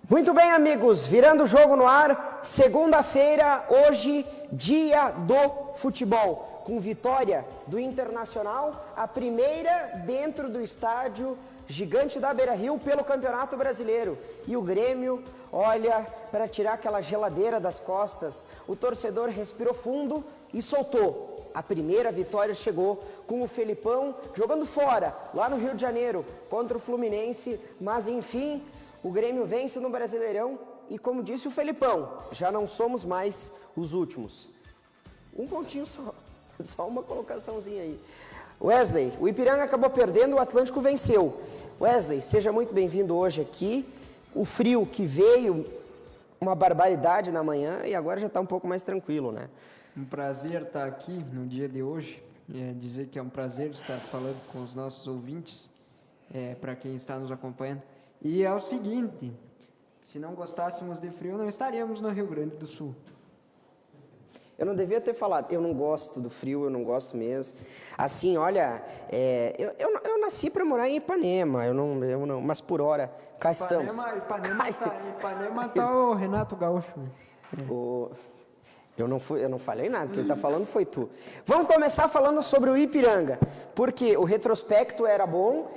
Muito bem, amigos, virando o jogo no ar, segunda-feira, hoje, dia do futebol, com vitória do Internacional, a primeira dentro do estádio gigante da Beira-Rio pelo Campeonato Brasileiro. E o Grêmio, olha, para tirar aquela geladeira das costas, o torcedor respirou fundo e soltou. A primeira vitória chegou com o Felipão jogando fora, lá no Rio de Janeiro, contra o Fluminense, mas enfim, o Grêmio vence no Brasileirão e, como disse o Felipão, já não somos mais os últimos. Um pontinho só uma colocaçãozinha aí. Wesley, o Ipiranga acabou perdendo, o Atlântico venceu. Wesley, seja muito bem-vindo hoje aqui. O frio que veio, uma barbaridade na manhã e agora já está um pouco mais tranquilo, né? Um prazer estar aqui no dia de hoje. Dizer que é um prazer estar falando com os nossos ouvintes, para quem está nos acompanhando. E é o seguinte, se não gostássemos de frio, não estaríamos no Rio Grande do Sul. Eu não devia ter falado, eu não gosto do frio, eu não gosto mesmo. Assim, olha, eu nasci para morar em Ipanema, eu não, mas por hora, cá estamos. Ipanema tá o Renato Gaúcho. Eu não falei nada, quem está falando foi tu. Vamos começar falando sobre o Ipiranga, porque o retrospecto era bom.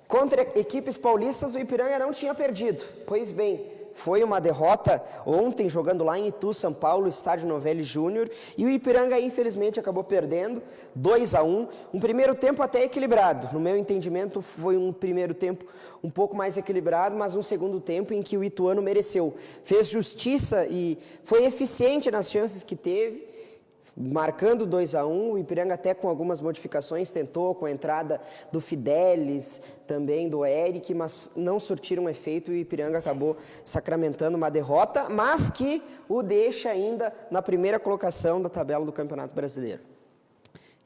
Contra equipes paulistas, o Ipiranga não tinha perdido. Pois bem, foi uma derrota ontem, jogando lá em Itu, São Paulo, estádio Novelli Júnior, e o Ipiranga, infelizmente, acabou perdendo 2-1. Um primeiro tempo até equilibrado. No meu entendimento, foi um primeiro tempo um pouco mais equilibrado, mas um segundo tempo em que o ituano mereceu. Fez justiça e foi eficiente nas chances que teve, marcando 2-1, o Ipiranga até com algumas modificações tentou, com a entrada do Fidelis, também do Eric, mas não surtiram efeito e o Ipiranga acabou sacramentando uma derrota, mas que o deixa ainda na primeira colocação da tabela do Campeonato Brasileiro.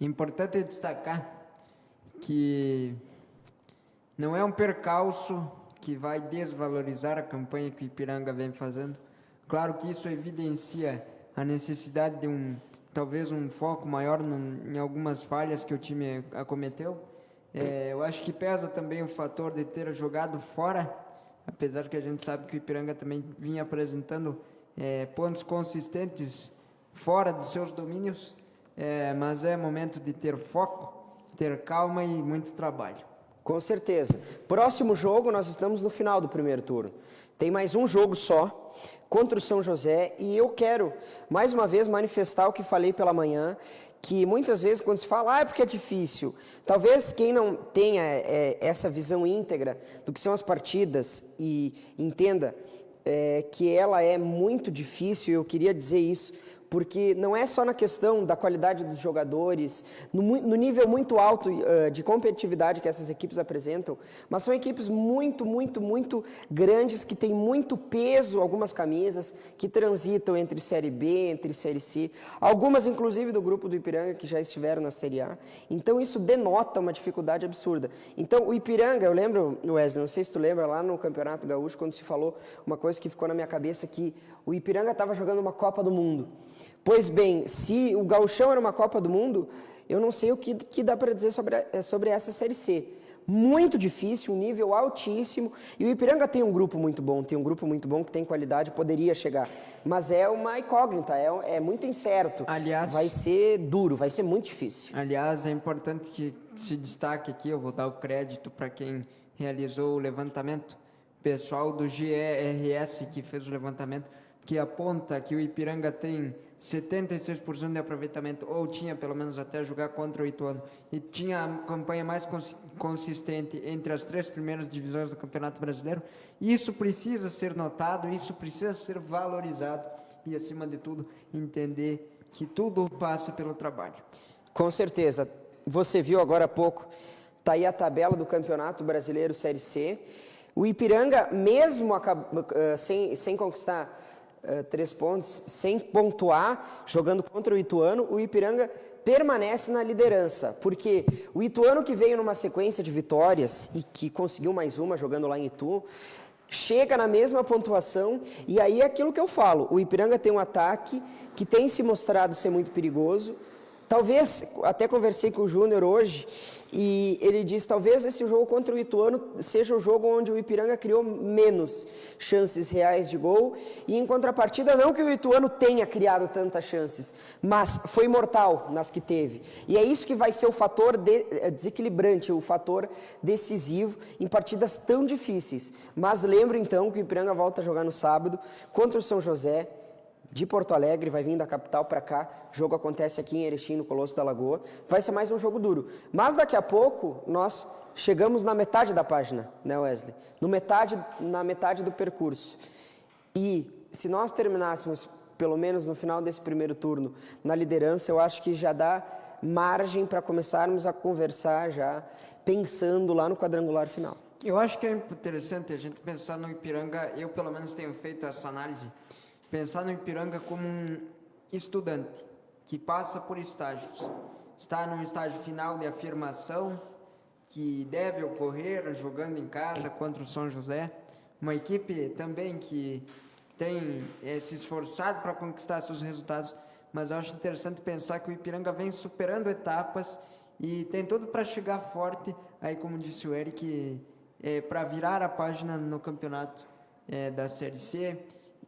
Importante destacar que não é um percalço que vai desvalorizar a campanha que o Ipiranga vem fazendo. Claro que isso evidencia a necessidade de talvez um foco maior em algumas falhas que o time acometeu. Eu acho que pesa também o fator de ter jogado fora, apesar que a gente sabe que o Ipiranga também vinha apresentando pontos consistentes fora de seus domínios, mas é momento de ter foco, ter calma e muito trabalho. Com certeza. Próximo jogo, nós estamos no final do primeiro turno. Tem mais um jogo só, contra o São José, e eu quero, mais uma vez, manifestar o que falei pela manhã, que muitas vezes quando se fala, é porque é difícil, talvez quem não tenha essa visão íntegra do que são as partidas e entenda que ela é muito difícil, eu queria dizer isso, porque não é só na questão da qualidade dos jogadores, no nível muito alto de competitividade que essas equipes apresentam, mas são equipes muito, muito, muito grandes, que têm muito peso, algumas camisas, que transitam entre Série B, entre Série C, algumas inclusive do grupo do Ipiranga, que já estiveram na Série A, então isso denota uma dificuldade absurda. Então o Ipiranga, eu lembro, Wesley, não sei se tu lembra, lá no Campeonato Gaúcho, quando se falou uma coisa que ficou na minha cabeça, que o Ipiranga estava jogando uma Copa do Mundo. Pois bem, se o Gauchão era uma Copa do Mundo, eu não sei o que dá para dizer sobre essa Série C. Muito difícil, um nível altíssimo, e o Ipiranga tem um grupo muito bom, que tem qualidade, poderia chegar, mas é uma incógnita, é muito incerto. Aliás, vai ser duro, vai ser muito difícil. Aliás, é importante que se destaque aqui, eu vou dar o crédito para quem realizou o levantamento, pessoal do GRS que fez o levantamento, que aponta que o Ipiranga tem 76% de aproveitamento, ou tinha pelo menos até jogar contra o Ituano, e tinha a campanha mais consistente entre as 3 primeiras divisões do Campeonato Brasileiro. Isso precisa ser notado, isso precisa ser valorizado e, acima de tudo, entender que tudo passa pelo trabalho. Com certeza. Você viu agora há pouco, está aí a tabela do Campeonato Brasileiro Série C. O Ipiranga, mesmo sem conquistar 3 pontos, sem pontuar, jogando contra o Ituano, o Ipiranga permanece na liderança, porque o Ituano, que veio numa sequência de vitórias e que conseguiu mais uma jogando lá em Itu, chega na mesma pontuação, e aí é aquilo que eu falo, o Ipiranga tem um ataque que tem se mostrado ser muito perigoso, Talvez, até conversei com o Júnior hoje, e ele disse, talvez esse jogo contra o Ituano seja o jogo onde o Ipiranga criou menos chances reais de gol, e em contrapartida, não que o Ituano tenha criado tantas chances, mas foi mortal nas que teve. E é isso que vai ser o fator desequilibrante, o fator decisivo em partidas tão difíceis. Mas lembro então que o Ipiranga volta a jogar no sábado contra o São José, de Porto Alegre, vai vir da capital para cá, o jogo acontece aqui em Erechim, no Colosso da Lagoa, vai ser mais um jogo duro. Mas daqui a pouco, nós chegamos na metade da página, né, Wesley? Na metade do percurso. E se nós terminássemos, pelo menos no final desse primeiro turno, na liderança, eu acho que já dá margem para começarmos a conversar já, pensando lá no quadrangular final. Eu acho que é interessante a gente pensar no Ipiranga, eu pelo menos tenho feito essa análise, pensar no Ipiranga como um estudante que passa por estágios. Está num estágio final de afirmação que deve ocorrer jogando em casa contra o São José. Uma equipe também que tem se esforçado para conquistar seus resultados, mas eu acho interessante pensar que o Ipiranga vem superando etapas e tem tudo para chegar forte, aí como disse o Eric, para virar a página no campeonato da Série C,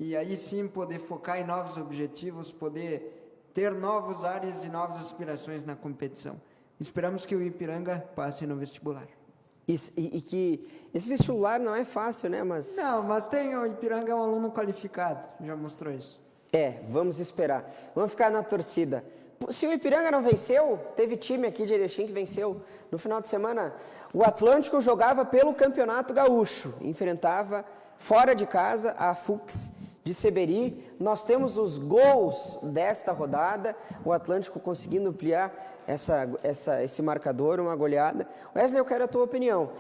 e aí sim poder focar em novos objetivos, poder ter novos áreas e novas aspirações na competição. Esperamos que o Ipiranga passe no vestibular. E que esse vestibular não é fácil, né? Mas... Não, mas o Ipiranga é um aluno qualificado, já mostrou isso. Vamos esperar. Vamos ficar na torcida. Se o Ipiranga não venceu, teve time aqui de Erechim que venceu. No final de semana, o Atlântico jogava pelo Campeonato Gaúcho, enfrentava fora de casa a Fux de Seberi. Nós temos os gols desta rodada, o Atlântico conseguindo ampliar esse marcador, uma goleada. Wesley, eu quero a tua opinião.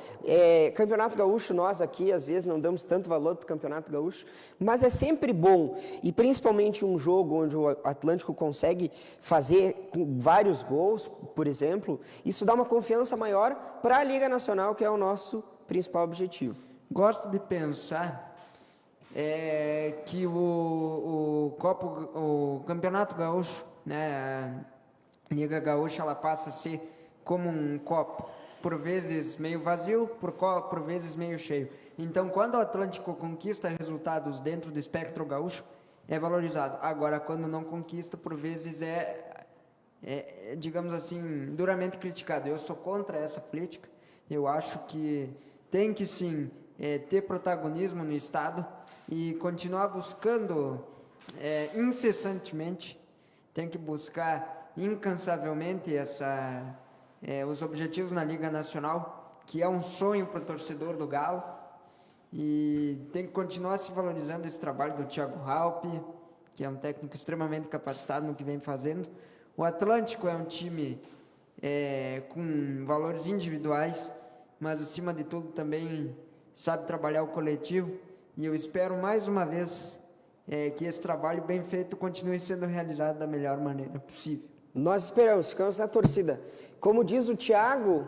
Campeonato Gaúcho, nós aqui às vezes não damos tanto valor para o Campeonato Gaúcho, mas é sempre bom, e principalmente um jogo onde o Atlântico consegue fazer com vários gols, por exemplo, isso dá uma confiança maior para a Liga Nacional, que é o nosso principal objetivo. Gosto de pensar que o Campeonato Gaúcho, né, a Liga Gaúcha, ela passa a ser como um copo, por vezes meio vazio, por vezes meio cheio. Então, quando o Atlântico conquista resultados dentro do espectro gaúcho, é valorizado. Agora, quando não conquista, por vezes digamos assim, duramente criticado. Eu sou contra essa política. Eu acho que tem que sim ter protagonismo no Estado e continuar buscando incessantemente, tem que buscar incansavelmente os objetivos na Liga Nacional, que é um sonho para o torcedor do Galo, e tem que continuar se valorizando esse trabalho do Thiago Halpe, que é um técnico extremamente capacitado no que vem fazendo. O Atlântico é um time com valores individuais, mas acima de tudo também sabe trabalhar o coletivo, e eu espero mais uma vez que esse trabalho bem feito continue sendo realizado da melhor maneira possível. Nós esperamos, ficamos na torcida. Como diz o Thiago,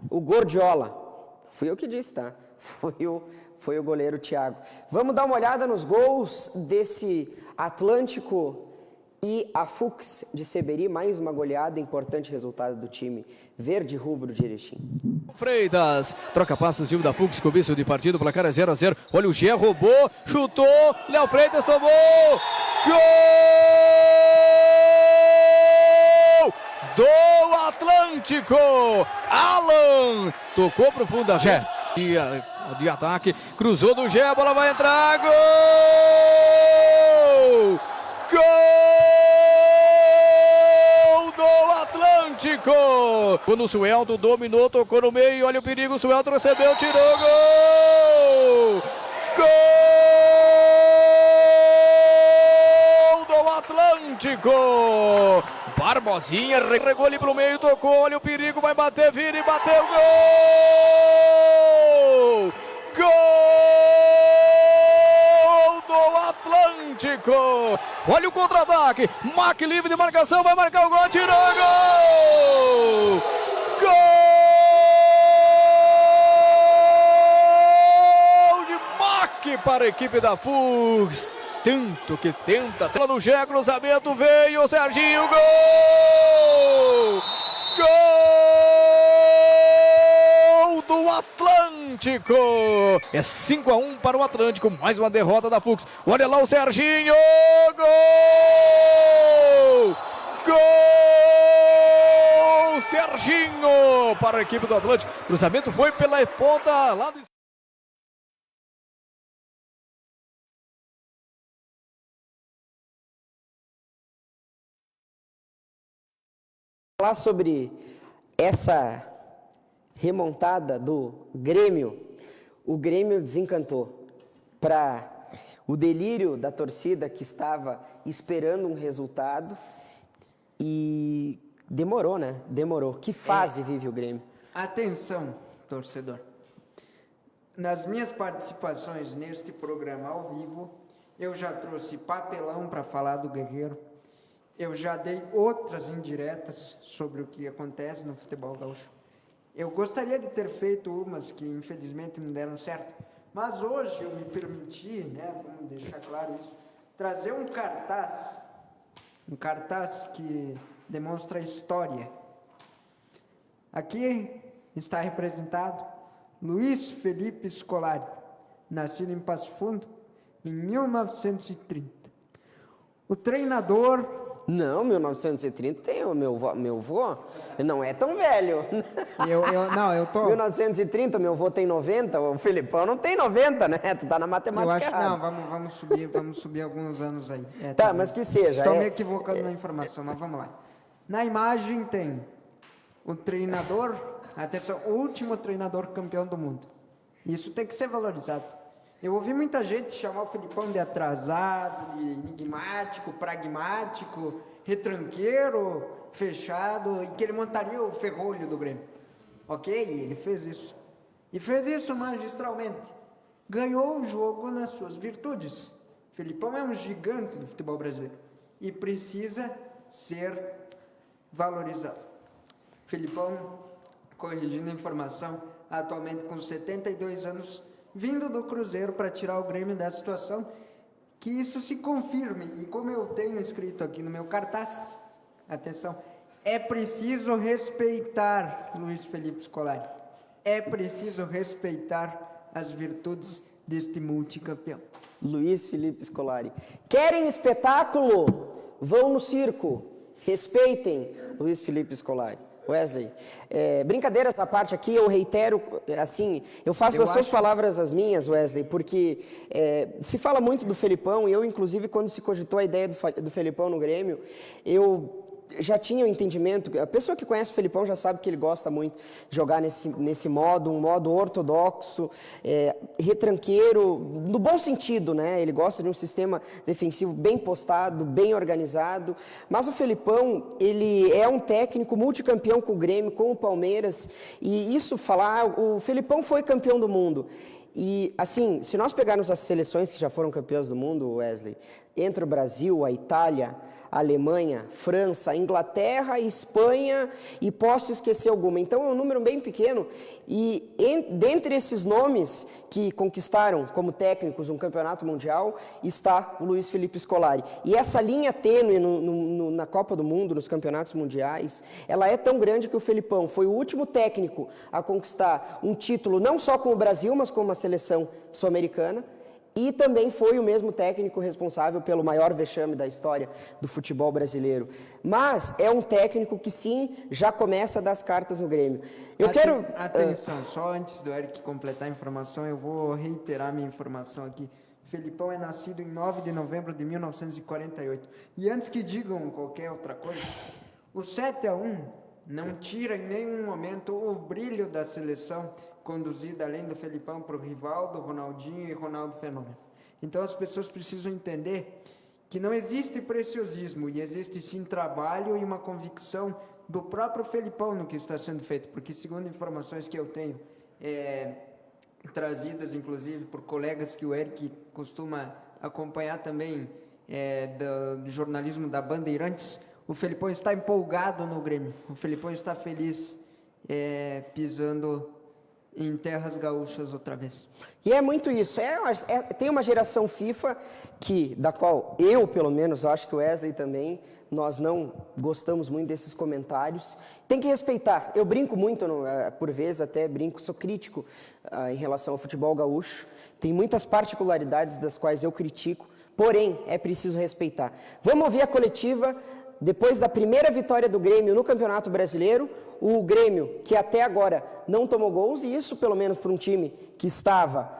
o Gordiola. Fui eu que disse, tá? Foi o goleiro Thiago. Vamos dar uma olhada nos gols desse Atlântico e a Fux de Seberi. Mais uma goleada, importante resultado do time verde rubro de Erechim. Freitas, troca passes, time da Fux, começo de partido, placar é 0-0. Olha o Gé, roubou, chutou, Léo Freitas tomou, gol do Atlântico. Alan tocou profundamente de ataque, cruzou do Gé, a bola vai entrar, gol! Quando o Suelton dominou, tocou no meio, olha o perigo, o Suelton recebeu, tirou, gol! Gol do Atlântico! Barbosinha regou ali pro meio, tocou, olha o perigo, vai bater, vira e bateu, gol! Gol do Atlântico! Olha o contra-ataque, Mac livre de marcação, vai marcar o gol, tirou, gol! Gol de Mac para a equipe da Fux. Tanto que tenta, no Gé, cruzamento, veio o Serginho, gol! Gol do Atlântico! É 5-1 para o Atlântico, mais uma derrota da Fux. Olha lá o Serginho! Gol! Gol! Serginho para a equipe do Atlântico. O cruzamento foi pela ponta lá do... Falar sobre essa remontada do Grêmio. O Grêmio desencantou. Para o delírio da torcida que estava esperando um resultado e demorou, né? Demorou. Que fase vive o Grêmio? Atenção, torcedor. Nas minhas participações neste programa ao vivo, eu já trouxe papelão para falar do Guerreiro. Eu já dei outras indiretas sobre o que acontece no futebol gaúcho. Eu gostaria de ter feito umas que infelizmente não deram certo, mas hoje eu me permiti, né, vamos deixar claro isso, trazer um cartaz que demonstra a história. Aqui está representado Luiz Felipe Scolari, nascido em Passo Fundo em 1930. O treinador... Não, 1930 tem o meu avô, não é tão velho. Eu tô... 1930, meu avô tem 90, o Felipão não tem 90, né? Tu tá na matemática Eu acho, errada. não, vamos subir alguns anos aí. Tá, mas que seja. Estou me equivocando na informação, mas vamos lá. Na imagem tem o treinador, atenção, o último treinador campeão do mundo. Isso tem que ser valorizado. Eu ouvi muita gente chamar o Felipão de atrasado, de enigmático, pragmático, retranqueiro, fechado, e que ele montaria o ferrolho do Grêmio. Ok? Ele fez isso. E fez isso magistralmente. Ganhou o jogo nas suas virtudes. Felipão é um gigante do futebol brasileiro e precisa ser valorizado. Felipão, corrigindo a informação, atualmente com 72 anos, vindo do Cruzeiro para tirar o Grêmio dessa situação, que isso se confirme. E como eu tenho escrito aqui no meu cartaz, atenção, é preciso respeitar Luiz Felipe Scolari. É preciso respeitar as virtudes deste multicampeão. Luiz Felipe Scolari. Querem espetáculo? Vão no circo. Respeitem Luiz Felipe Scolari. Wesley, brincadeiras à parte aqui, eu reitero, assim, eu faço das suas palavras as minhas, Wesley, porque se fala muito do Felipão, e eu, inclusive, quando se cogitou a ideia do Felipão no Grêmio, eu já tinha o entendimento, a pessoa que conhece o Felipão já sabe que ele gosta muito de jogar nesse modo, um modo ortodoxo, retranqueiro, no bom sentido, né? Ele gosta de um sistema defensivo bem postado, bem organizado, mas o Felipão, ele é um técnico multicampeão com o Grêmio, com o Palmeiras, e isso o Felipão foi campeão do mundo. E, assim, se nós pegarmos as seleções que já foram campeãs do mundo, Wesley, entre o Brasil, a Itália, a Alemanha, França, Inglaterra, Espanha e posso esquecer alguma. Então é um número bem pequeno e dentre esses nomes que conquistaram como técnicos um campeonato mundial está o Luiz Felipe Scolari. E essa linha tênue na Copa do Mundo, nos campeonatos mundiais, ela é tão grande que o Felipão foi o último técnico a conquistar um título não só com o Brasil, mas com uma seleção sul-americana. E também foi o mesmo técnico responsável pelo maior vexame da história do futebol brasileiro. Mas é um técnico que sim, já começa a dar as cartas no Grêmio. Atenção, só antes do Eric completar a informação, eu vou reiterar minha informação aqui. Felipão é nascido em 9 de novembro de 1948. E antes que digam qualquer outra coisa, o 7-1 não tira em nenhum momento o brilho da seleção conduzida além do Felipão para o Rivaldo, Ronaldinho e Ronaldo Fenômeno. Então as pessoas precisam entender que não existe preciosismo e existe sim trabalho e uma convicção do próprio Felipão no que está sendo feito, porque segundo informações que eu tenho, trazidas inclusive por colegas que o Eric costuma acompanhar também do jornalismo da Bandeirantes, o Felipão está empolgado no Grêmio, o Felipão está feliz pisando em terras gaúchas outra vez. E é muito isso. Tem uma geração FIFA da qual eu, pelo menos, acho que o Wesley também, nós não gostamos muito desses comentários. Tem que respeitar. Eu brinco muito, por vezes até brinco, sou crítico em relação ao futebol gaúcho. Tem muitas particularidades das quais eu critico, porém, é preciso respeitar. Vamos ouvir a coletiva. Depois da primeira vitória do Grêmio no Campeonato Brasileiro, o Grêmio, que até agora não tomou gols, e isso pelo menos para um time que estava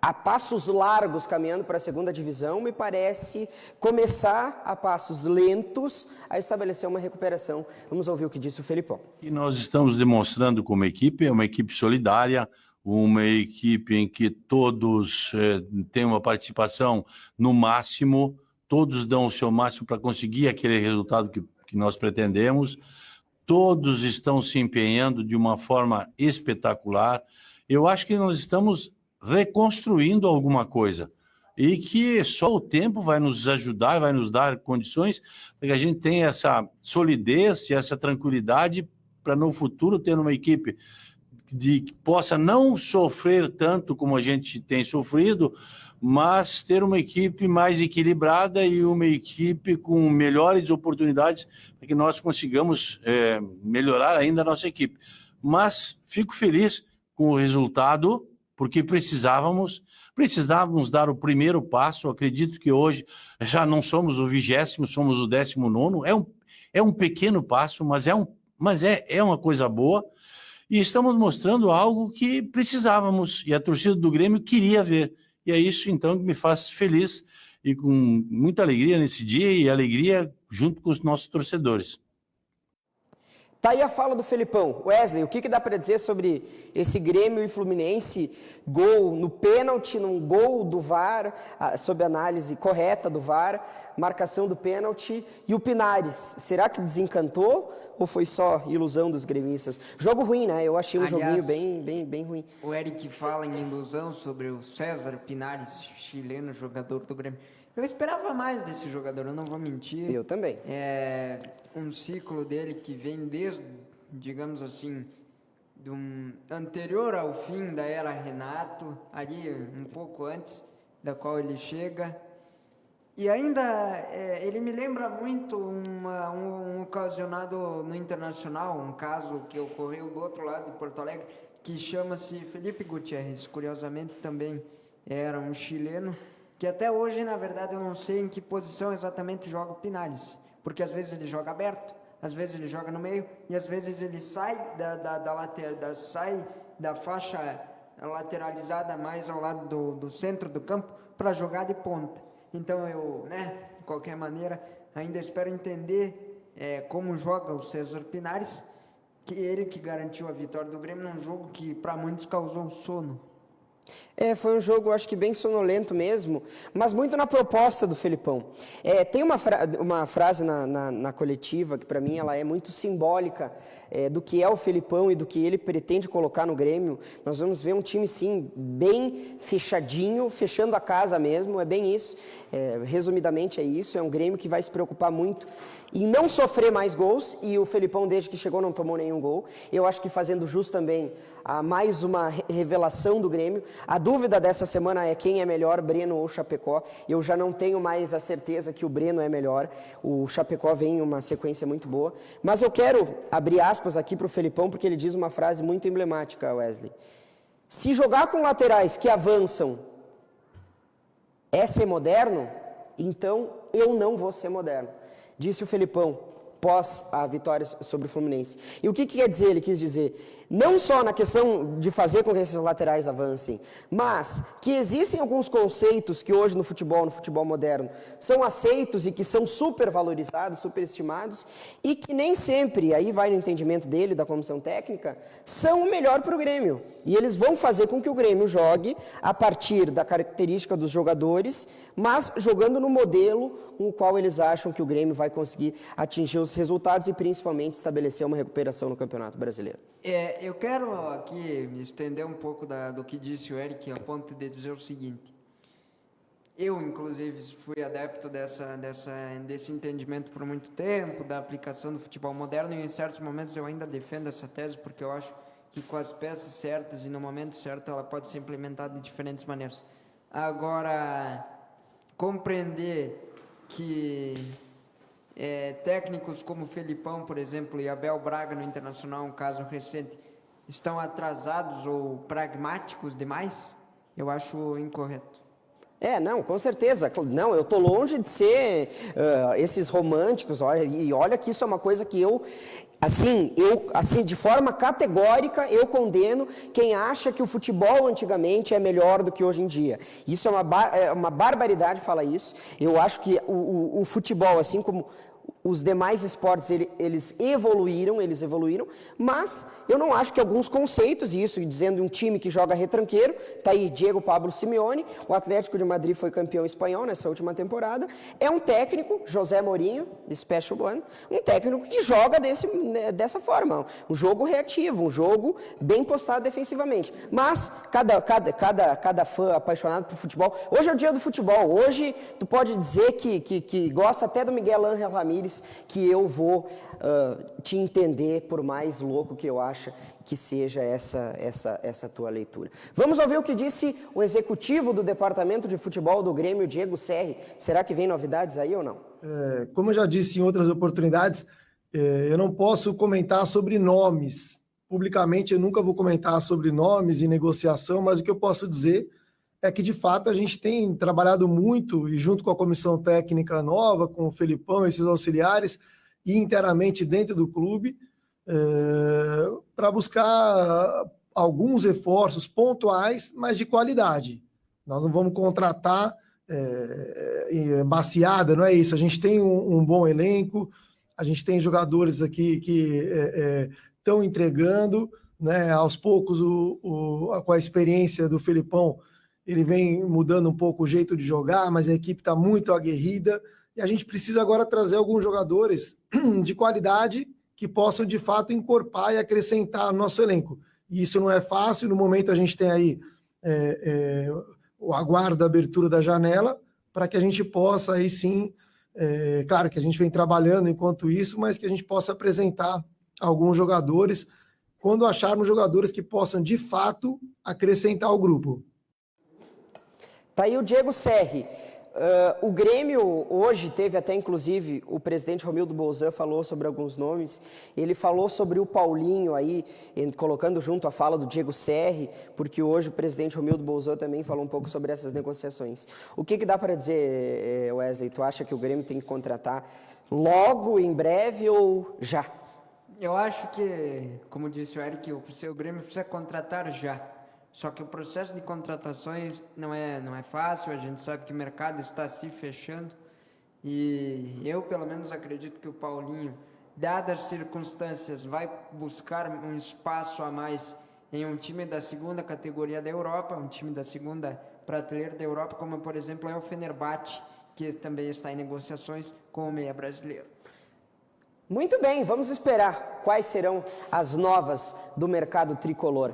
a passos largos caminhando para a segunda divisão, me parece começar a passos lentos a estabelecer uma recuperação. Vamos ouvir o que disse o Felipão. E nós estamos demonstrando como equipe, é uma equipe solidária, uma equipe em que todos têm uma participação no máximo, todos dão o seu máximo para conseguir aquele resultado que nós pretendemos, todos estão se empenhando de uma forma espetacular. Eu acho que nós estamos reconstruindo alguma coisa e que só o tempo vai nos ajudar, vai nos dar condições para que a gente tenha essa solidez e essa tranquilidade para no futuro ter uma equipe que possa não sofrer tanto como a gente tem sofrido, mas ter uma equipe mais equilibrada e uma equipe com melhores oportunidades para que nós consigamos melhorar ainda a nossa equipe. Mas fico feliz com o resultado, porque precisávamos dar o primeiro passo. Acredito que hoje já não somos o 20º, somos o 19º. É um pequeno passo, mas é uma coisa boa. E estamos mostrando algo que precisávamos e a torcida do Grêmio queria ver. E é isso, então, que me faz feliz e com muita alegria nesse dia e alegria junto com os nossos torcedores. Tá aí a fala do Felipão. Wesley, o que dá para dizer sobre esse Grêmio e Fluminense? Gol no pênalti, num gol do VAR, sob análise correta do VAR, marcação do pênalti. E o Pinares, será que desencantou ou foi só ilusão dos gremistas? Jogo ruim, né? Eu achei um joguinho bem ruim. O Eric fala em ilusão sobre o César Pinares, chileno, jogador do Grêmio. Eu esperava mais desse jogador, eu não vou mentir. Eu também. É um ciclo dele que vem desde, digamos assim, anterior ao fim da era Renato, ali um pouco antes da qual ele chega. E ainda ele me lembra muito um ocasionado no Internacional, um caso que ocorreu do outro lado de Porto Alegre, que chama-se Felipe Gutierrez, curiosamente também era um chileno, que até hoje, na verdade, eu não sei em que posição exatamente joga o Pinares, porque às vezes ele joga aberto, às vezes ele joga no meio, e às vezes ele sai sai da faixa lateralizada mais ao lado do centro do campo para jogar de ponta. Então eu, de qualquer maneira, ainda espero entender como joga o César Pinares, que ele que garantiu a vitória do Grêmio num jogo que para muitos causou sono. Foi um jogo, acho que bem sonolento mesmo, mas muito na proposta do Felipão. Tem uma frase na coletiva que, para mim, ela é muito simbólica do que é o Felipão e do que ele pretende colocar no Grêmio. Nós vamos ver um time, sim, bem fechadinho, fechando a casa mesmo, é bem isso. Resumidamente é isso, é um Grêmio que vai se preocupar muito em não sofrer mais gols, e o Felipão, desde que chegou, não tomou nenhum gol. Eu acho que fazendo jus também a mais uma revelação do Grêmio. A dúvida dessa semana é quem é melhor, Breno ou Chapecó. Eu já não tenho mais a certeza que o Breno é melhor. O Chapecó vem em uma sequência muito boa. Mas eu quero abrir aspas aqui para o Felipão, porque ele diz uma frase muito emblemática, Wesley. Se jogar com laterais que avançam é ser moderno, então eu não vou ser moderno. Disse o Felipão, pós a vitória sobre o Fluminense. E o que quer dizer? Ele quis dizer, não só na questão de fazer com que esses laterais avancem, mas que existem alguns conceitos que hoje no futebol moderno, são aceitos e que são supervalorizados, superestimados, e que nem sempre, aí vai no entendimento dele, da comissão técnica, são o melhor para o Grêmio. E eles vão fazer com que o Grêmio jogue a partir da característica dos jogadores, mas jogando no modelo com o qual eles acham que o Grêmio vai conseguir atingir os resultados e principalmente estabelecer uma recuperação no Campeonato Brasileiro. Eu quero aqui me estender um pouco do que disse o Eric, a ponto de dizer o seguinte. Eu, inclusive, fui adepto desse entendimento por muito tempo, da aplicação do futebol moderno, e em certos momentos eu ainda defendo essa tese, porque eu acho que com as peças certas e no momento certo ela pode ser implementada de diferentes maneiras. Agora, compreender que técnicos como Felipão, por exemplo, e Abel Braga no Internacional, um caso recente, estão atrasados ou pragmáticos demais, eu acho incorreto. Não, com certeza. Não, eu tô longe de ser esses românticos, olha que isso é uma coisa que eu, de forma categórica, eu condeno quem acha que o futebol antigamente é melhor do que hoje em dia. Isso é uma barbaridade falar isso. Eu acho que o futebol, assim como os demais esportes, eles evoluíram, mas eu não acho que alguns conceitos, e isso dizendo um time que joga retranqueiro, tá aí Diego Pablo Simeone, o Atlético de Madrid foi campeão espanhol nessa última temporada, é um técnico, José Mourinho, de Special One, um técnico que joga dessa forma, um jogo reativo, um jogo bem postado defensivamente, mas cada fã apaixonado por futebol, hoje é o dia do futebol, hoje tu pode dizer que gosta até do Miguel Ángel Ramírez, que eu vou te entender, por mais louco que eu ache que seja essa tua leitura. Vamos ouvir o que disse o executivo do Departamento de Futebol do Grêmio, Diego Serri. Será que vem novidades aí ou não? Como eu já disse em outras oportunidades, eu não posso comentar sobre nomes. Publicamente eu nunca vou comentar sobre nomes e negociação, mas o que eu posso dizer é que, de fato, a gente tem trabalhado muito, e junto com a comissão técnica nova, com o Felipão e esses auxiliares, e inteiramente dentro do clube, para buscar alguns reforços pontuais, mas de qualidade. Nós não vamos contratar baciada, não é isso. A gente tem um bom elenco, a gente tem jogadores aqui que estão entregando, né, aos poucos, com a experiência do Felipão, ele vem mudando um pouco o jeito de jogar, mas a equipe está muito aguerrida e a gente precisa agora trazer alguns jogadores de qualidade que possam, de fato, encorpar e acrescentar no nosso elenco. E isso não é fácil. No momento a gente tem aí o aguardo da abertura da janela para que a gente possa aí sim, claro que a gente vem trabalhando enquanto isso, mas que a gente possa apresentar alguns jogadores quando acharmos jogadores que possam, de fato, acrescentar ao grupo. Tá aí o Diego Serri. O Grêmio hoje teve até, inclusive, o presidente Romildo Bolzan falou sobre alguns nomes. Ele falou sobre o Paulinho aí, colocando junto a fala do Diego Serri, porque hoje o presidente Romildo Bolzan também falou um pouco sobre essas negociações. O que dá para dizer, Wesley? Tu acha que o Grêmio tem que contratar logo, em breve ou já? Eu acho que, como disse o Eric, o Grêmio precisa contratar já. Só que o processo de contratações não é fácil, a gente sabe que o mercado está se fechando e eu, pelo menos, acredito que o Paulinho, dadas as circunstâncias, vai buscar um espaço a mais em um time da segunda categoria da Europa, um time da segunda prateleira da Europa, como, por exemplo, é o Fenerbahçe, que também está em negociações com o meia brasileiro. Muito bem, vamos esperar quais serão as novas do mercado tricolor.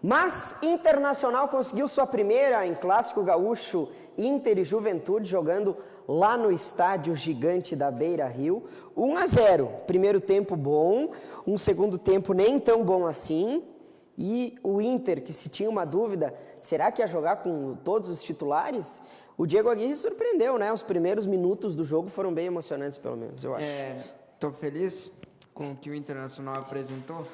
Mas Internacional conseguiu sua primeira em Clássico Gaúcho, Inter e Juventude, jogando lá no estádio gigante da Beira-Rio. 1-0, primeiro tempo bom, um segundo tempo nem tão bom assim. E o Inter, que se tinha uma dúvida, será que ia jogar com todos os titulares? O Diego Aguirre surpreendeu, né? Os primeiros minutos do jogo foram bem emocionantes, pelo menos, eu acho. Estou feliz com o que o Internacional apresentou.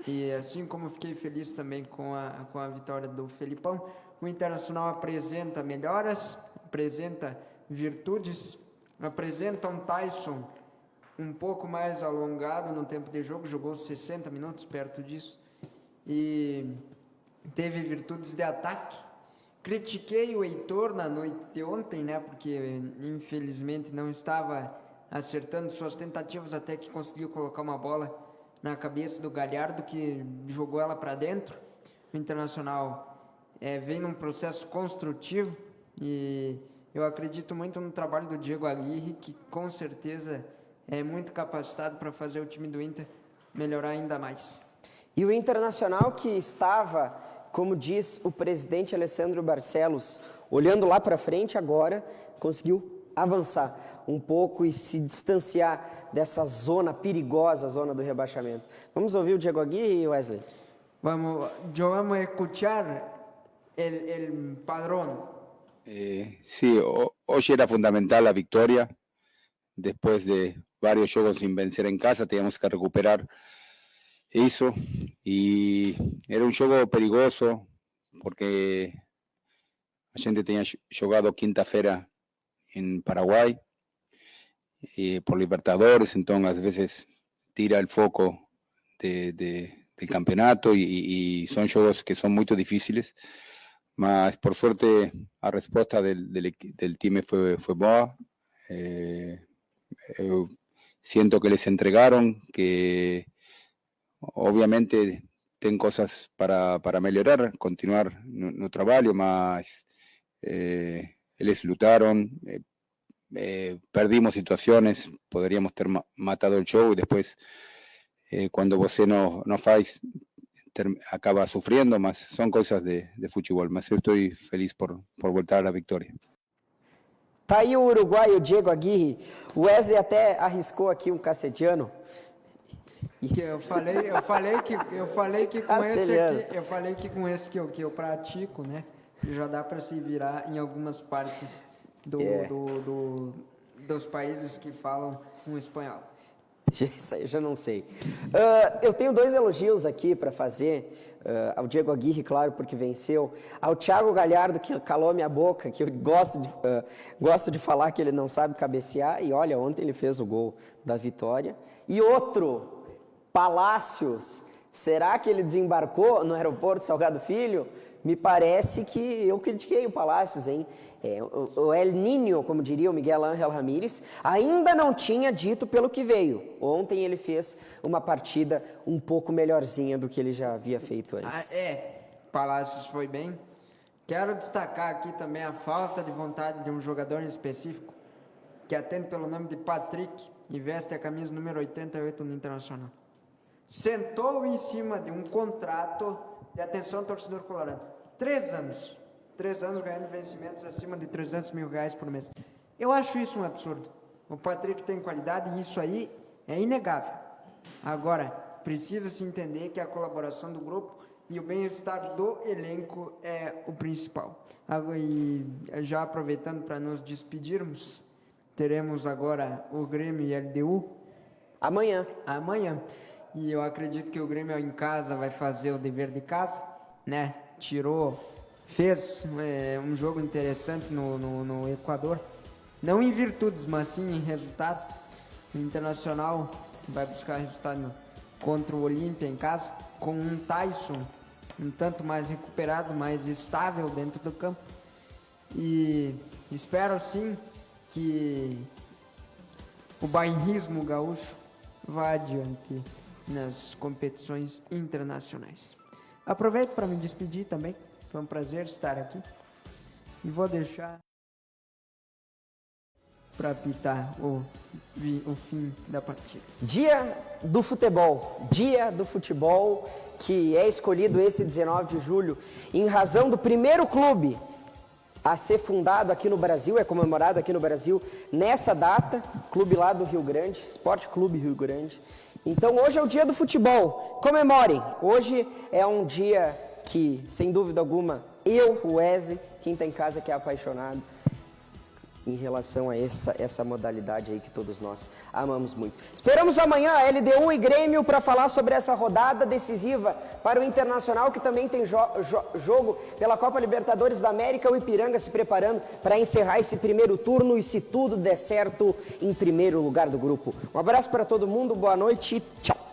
E assim como eu fiquei feliz também com a vitória do Felipão, o Internacional apresenta melhoras, apresenta virtudes, apresenta um Tyson um pouco mais alongado no tempo de jogo, jogou 60 minutos perto disso, e teve virtudes de ataque. Critiquei o Heitor na noite de ontem, né, porque infelizmente não estava acertando suas tentativas, até que conseguiu colocar uma bola na cabeça do Galhardo, que jogou ela para dentro. O Internacional vem num processo construtivo e eu acredito muito no trabalho do Diego Aguirre, que com certeza é muito capacitado para fazer o time do Inter melhorar ainda mais. E o Internacional, que estava, como diz o presidente Alessandro Barcelos, olhando lá para frente, agora conseguiu avançar um pouco e se distanciar dessa zona perigosa, a zona do rebaixamento. Vamos ouvir o Diego Aguirre, Wesley? yo vamos a escuchar el padrón. Sí, hoy era fundamental la victoria. Después de varios juegos sin vencer en casa, teníamos que recuperar eso. Y era un juego perigoso, porque a gente tenía jugado quinta-feira en Paraguay por Libertadores, entonces a veces tira el foco del campeonato y son juegos que son muy difíciles, mas por suerte la respuesta del time fue buena. Siento que les entregaron, que obviamente tienen cosas para mejorar, continuar no trabajo, mas ellos lucharon, perdimos situaciones, podríamos ter matado el show y después cuando você no faz, acaba sufriendo, mas son cosas de fútbol, mas yo estoy feliz por voltar a la victoria. Tá aí o uruguaio Diego Aguirre. O Wesley até arriscou aqui um castelhano. Que eu falei que com esse que eu pratico, né, já dá para se virar em algumas partes dos países que falam um espanhol. Isso aí eu já não sei. Eu tenho 2 elogios aqui para fazer. Ao Diego Aguirre, claro, porque venceu. Ao Thiago Galhardo, que calou minha boca, que eu gosto de falar que ele não sabe cabecear. E olha, ontem ele fez o gol da vitória. E outro, Palácios. Será que ele desembarcou no aeroporto Salgado Filho? Me parece que eu critiquei o Palácios, hein? O El Niño, como diria o Miguel Ángel Ramírez, ainda não tinha dito pelo que veio. Ontem ele fez uma partida um pouco melhorzinha do que ele já havia feito antes. Palácios foi bem. Quero destacar aqui também a falta de vontade de um jogador em específico, que atende pelo nome de Patrick e veste a camisa número 88 no Internacional. Sentou em cima de um contrato de atenção torcedor colorado. 3 anos. 3 anos ganhando vencimentos acima de R$300 mil por mês. Eu acho isso um absurdo. O Patrick tem qualidade e isso aí é inegável. Agora, precisa-se entender que a colaboração do grupo e o bem-estar do elenco é o principal. E já aproveitando para nos despedirmos, teremos agora o Grêmio e a LDU. Amanhã. E eu acredito que o Grêmio em casa vai fazer o dever de casa, né? Fez um jogo interessante no Equador, não em virtudes, mas sim em resultado. O Internacional vai buscar resultado contra o Olímpia em casa, com um Tyson um tanto mais recuperado, mais estável dentro do campo. E espero sim que o bairrismo gaúcho vá adiante nas competições internacionais. Aproveito para me despedir também. Foi um prazer estar aqui. E vou deixar para apitar o fim da partida. Dia do futebol que é escolhido esse 19 de julho em razão do primeiro clube a ser fundado aqui no Brasil, é comemorado aqui no Brasil nessa data, clube lá do Rio Grande, Esporte Clube Rio Grande. Então hoje é o dia do futebol, comemorem. Hoje é um dia que, sem dúvida alguma, eu, o Wesley, quem está em casa que é apaixonado em relação a essa modalidade aí que todos nós amamos muito. Esperamos amanhã a LDU e Grêmio para falar sobre essa rodada decisiva para o Internacional, que também tem jogo pela Copa Libertadores da América, o Ipiranga se preparando para encerrar esse primeiro turno e, se tudo der certo, em primeiro lugar do grupo. Um abraço para todo mundo, boa noite e tchau!